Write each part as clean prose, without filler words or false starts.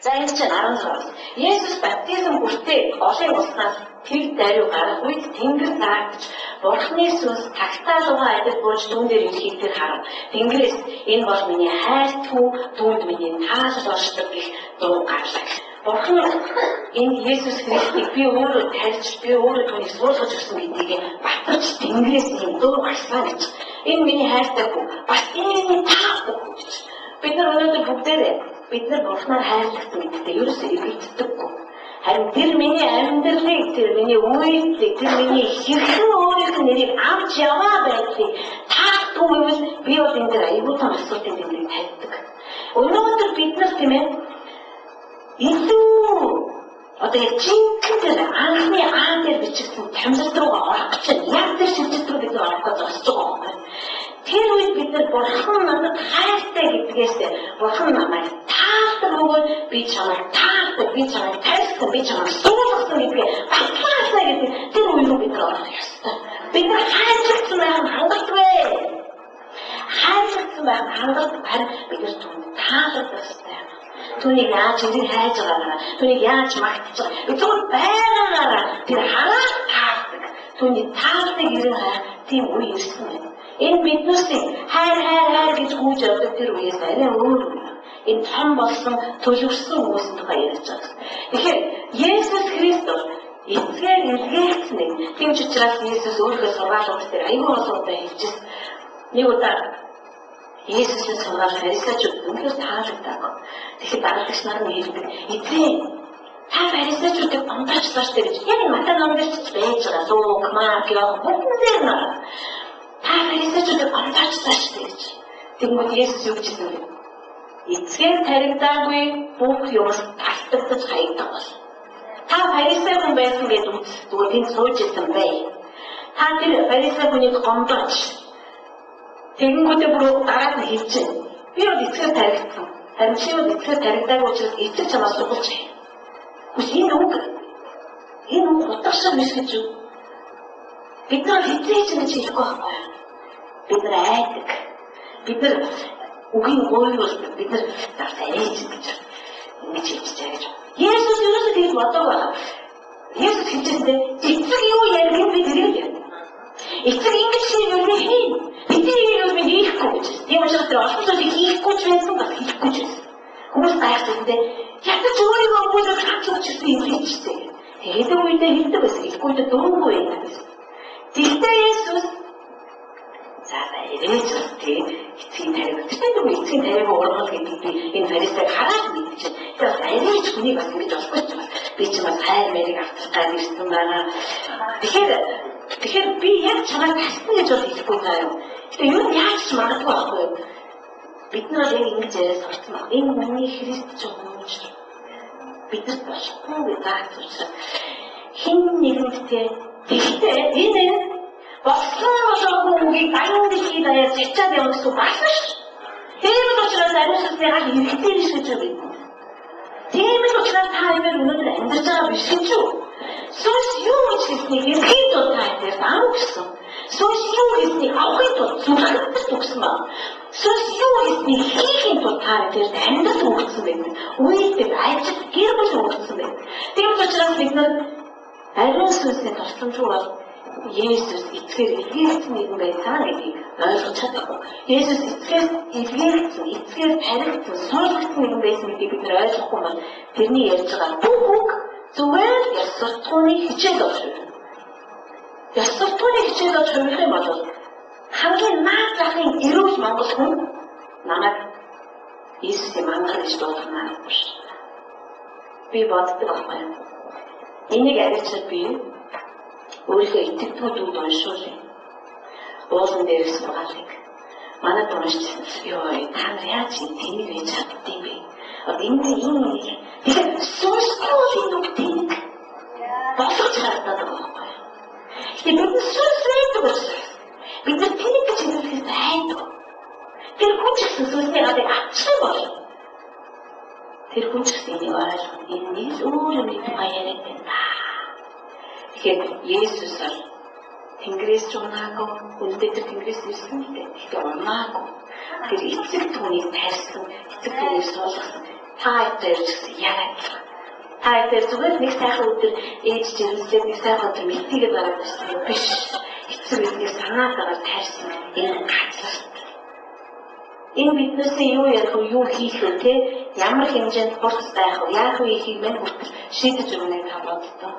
За энэ чинь 16. Есүс баптизм хүртээ олон уснаас тэр даруй гарах үед Тэнгэр заагдж Бурхны сүнс тагтаа лугаа адил бууж түүн дээр ирэхийг тэр харав. Тэнгэрээс энэ бол миний хайртгүй түүнд миний таалал оршдог гэх дуу гарлаа. Бурхан энэ Есүс Христийг би өөрөө тарьж би өөрөө түүнийг суулгаж өгсөн гэдгийг баталж Тэнгэрээс ийм дуу гарсан гэж. Энэ миний хайртай хүү бас энэ миний таахгүй гэж. Бид нар өнөөдөр бүгдээрээ бид нар Бурханаар хайрлагдсан гэдэгт ерөөсөө эргэлддэггүй. Харин тэр миний амьдралыг, тэр миний үйлдэлийг, тэр миний хэрхэн өөрийнх нь нэрийг авч яваа байдлыг таахгүй байвал би бол энэ дээр аюул тань асуудлын тэмдэг тавьдаг. Өнөөдөр бид нар тийм ээ илүү одоо жинхэнэ анхны аа дээр бичигдсэн тамирчид руугаа орох гэж яг тэр шилжилт рүү бид орох гэж босч байгаа юм. Тэр үед бид нар Бурхан надад хайртай гэдгээс Бурхан намайг таалдаг өгөөд би чамайг таалдаг, би чамайг тарьсан, би чамайг суулгасан гэдгийг батлаасаа гэдэг тэр үе рүү бид нар орох ёстой. Бид нар хайрлагдсан байх нь хангалтгүй. Хайрлагдсан байх нь хангалтгүй харин бид нар түүнд таалагдах ёстой. Түүнийг яаж ирэх хайж байгаагаа, түүнийг яаж магтаж байгаа. Би зөвхөн байгаагаараа тэр хараад таалдаг. Түүний таалдаг ирэн хайх тийм үе ирсэн байна. Энэ биднээсээ хайр гэж гүйж явдаг тэр үеэс арай өөр юм. Энэ том болсон төлөвшсөн хүмүүсийн тухай ярьж байгаа. Тэгэхээр Есүс Христос эцгээр илгээсэн. Тийм ч учраас Есүс өөрийнхөө сургаалууд дээр аюул болоодаа хэлжсэн. Нэг удаа Есүсийн сургаал фарисеучуд үнэхээр таалагдав. Тэгэхээр дараалагч нар нь хэлдэг. Эцэг та фарисеучуудыг ондооч зааш гэж яг Матай номдэрч байж байгаа. Лук, Марк, Иохан бүгдээр нь та фарисеучуудыг ондооч зааш гэж. Тэгмээд Есүс юу гэж хэлсэн бэ? Эцгээр таригдаагүй бүх юмс талтагдаж хаягдаг бол. Та фарисей хүн байсан гэдэг зүгээр тэнд сууж исэн бай. Та тэр фарисей хүнийг гомдооч. Тэгэнгүүтээ бүр дараад нь хэлчихэ. Би бол эцгээр таригдсан. Харин чи бол эцгээр таригдаагүй учраас эцэг чамаас сургуулж хай. Үгүй энэ үг утгатай биш гэж юу? Бид нар хэзээ ч ингэж хэлэхгүй байхгүй. Бид нар айдаг. Бид нар үгийн гойролдог. Бид нар ээж гэж ингэж хэлчихээ гэж. Есүс юусоо тэгж бодоагаа. Есүс хэлжээ эцэг юу ярих би тэрийг яа. Эцэг ингэж юм хийн. Бидний юу би хийхгүй гэж. Тийм учраас тэр олон зүйлийг хийхгүй ч байсан бас хийхгүй ч байсан. Хүмүүс гайхчихдээ ятаж өөрийгөө бүлээх хацууч гэсэн юм хийжтэй. Тэгээд үедээ хэлдэг байсан. Хэлэхгүй дэ дөрөвгүй байдаг байсан. Тэгтээ Есүс за ирээч тийм эцгийн тариг. Тэгтээ эцгийн тариг ургал гэдэг би энэ фарисег хараад мэдчихэв. Тэгээд ирээч хүний бас ингэж болохгүй ч байна. Би ч бас хайр мэрийг авчих гад ирсэн байна. Тэгэхээр би яг чамайг тасна гэж бол хэлэхгүй заяа. Тэгээ юу яаж ч магадгүй байхгүй юу? Бид нар яг ингэж яриад сурсан баг. Энэ миний Христ ч хүмүүс бидэрт болохгүй гэж зааж учраас хин нэгэнтэй тэгтээ энэ болсон үгийг аюул дэлхийд даяар зичаад явах гэсэн байна ш. Тийм учраас ариусны яг хэрэгтэй биш гэж байна. Тийм учраас та хоёр өнөөдөр амьдарч байгаа биш гэж юу? Сүнс юу гэж хэлснийг эрхийн тул та дээр даах гэсэн. Сүнс юу хэлснийг авахын тулд зүрхэгдэж төгсөн ба. Сүнс юу хэлснийг хийхин тулд та дээр амьдал өгсөн байдаг. Үйлдэл, ажил, гэр бүл өгсөн байдаг. Тийм учраас бид нар ариун сүнсний тусламж бол Есүс эцгээр илгээсэн юм байсан гэдгийг ойлгож чадахгүй. Есүс эцгээр илгээсэн, эцгээр таригдсан, суулгасан юм байсан гэдгийг бид нар ойлгохгүй бол тэрний ярьж байгаа бүх үг зүгээр ёс суртахууны хичээл болж байна. Ёс суртахууны хичээл болж хувирах юм бол хамгийн наад захын эрүүл монгол хүн намайг Иесусийн мангар гэж дуудана гэж би боддог байхгүй. Энийг арилжаад би өөрийнхөө итгэдэггүүд уншуулъя. Уулан дээрээс сургаалыг манайд уншчихсан. Йоо, та нар яаж тэнийг хийж чаддгийг бэ? Одоо энэ тэгэхээр сүнсгүй энэ үгтийг болгож харагдаад байгаа байхгүй. Тэгэхээр бид сүнс байдаг учраас бид нар тэнийг гэж хэлэхэд айдаг. Тэр хүн ч гэсэн сүнсний гадыг авчих бол тэр хүн ч гэсэн энийг ойлгох. Энэ өөр юм тухай яриад байна. Тэгэхээр Есүс Тэнгэрээс ч унаагүй, үнэндээ тэр Тэнгэрээс ирсэн гэдэг. Тэгэхээр унаагүй. Тэр эцэг түүнийг тарьсан, эцэг түүнийг суулгасан. Таатай гэсэн яг. Таатай зүгээр нэг сайхан өдөр ээж жирэмслээд нэг сайхан өдөр мэтгээд бараад байсан биш. Эцэг биднээс санаатаагаар тайрсан энэ гац. Энэ биднээсээ юу ярих вэ, юу хийх вэ те? Ямар хэмжээнд хурц байх вэ? Яах вэ ихийг мань хүртэл шийдэж өгнө гэж боддоо.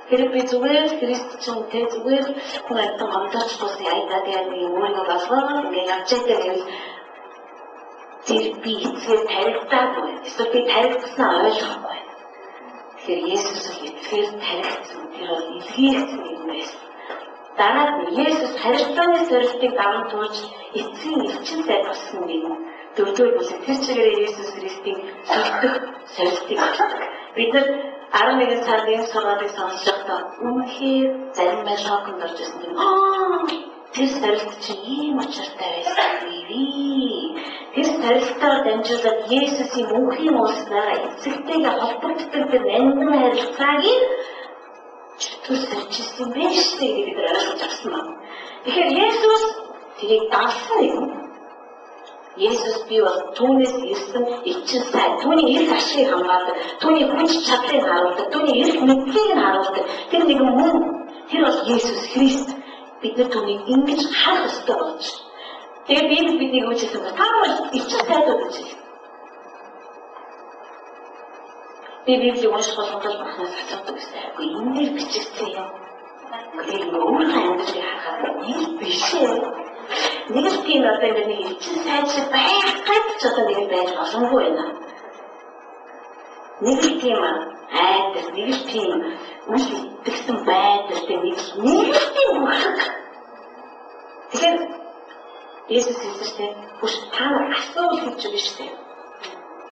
Хэрэг би зүгээр Христчин те зүгээр хүн амтан гомдооч болсон яйдаа гэдэг юм уу болгоо ингээд явж байгаа юм. Тэр би эцгээр таригдаагүй. Эсвэл би таригдсанаа ойлгохгүй. Тэгэхээр Есүс эцгээр таригдсан. Тэр бол илгээгдсэн юм байсан. Дараа нь Есүс харилцааны сорилтыг даван туулж эцгийн элчин сайд болсон юм. Дөрөвдүгээр бүлэг тэр чигээрээ Есүс Христийн сорилтыг болдог. Бид нар 11 сарын энэ сургаалыг сонсохдоо үнэхээр заримдаа шокнд орж ирсэн юм. Тэр сорилт чинь ийм учиртай байсан юм. Тэр сорилтоор дамжуулаад Есүсийн мөнхийн ууснаараа эцэгтэйгээ холбогддог тэр нандин харилцааг чөтгөр сорьжсэн байх шүү дээ гэж бид ойлгож авсан байна. Тэгэхээр Есүс тэрийг даасан юм. Есүс би бол түүнээс ирсэн эцэг сайн. Түүний эрх ашиг хамгаалдаг, түүний хүч чадлыг харуулдаг, түүний эрх мэдлийг харуулдаг. Тэр нэг мөн тэр бол Есүс Христ. Бид нар түүнийг ингэж харах ёстой болж. Тэгээ Библи биднийг юу хэлсэн бэ? Та бол эцэг сайдууд гэж. Би Библийг унших болгоод бахнаас асуудаг гэсэн. Үгүй энэ дээр бичигдсэн юм. Үгүй өөр амьдралыг харахад нэг биш ээ. Нэг л тийм одоо ингэ нэг эцэг сайжир байх гэж одоо нэг байж боломгүй байна. Нэг л тийм айдас, нэг л тийм үл итгэсэн байдалтай нэг тийм үхэг. Тэгэхээр Есүс хэлсэн бүш та асуул гэж биш үү?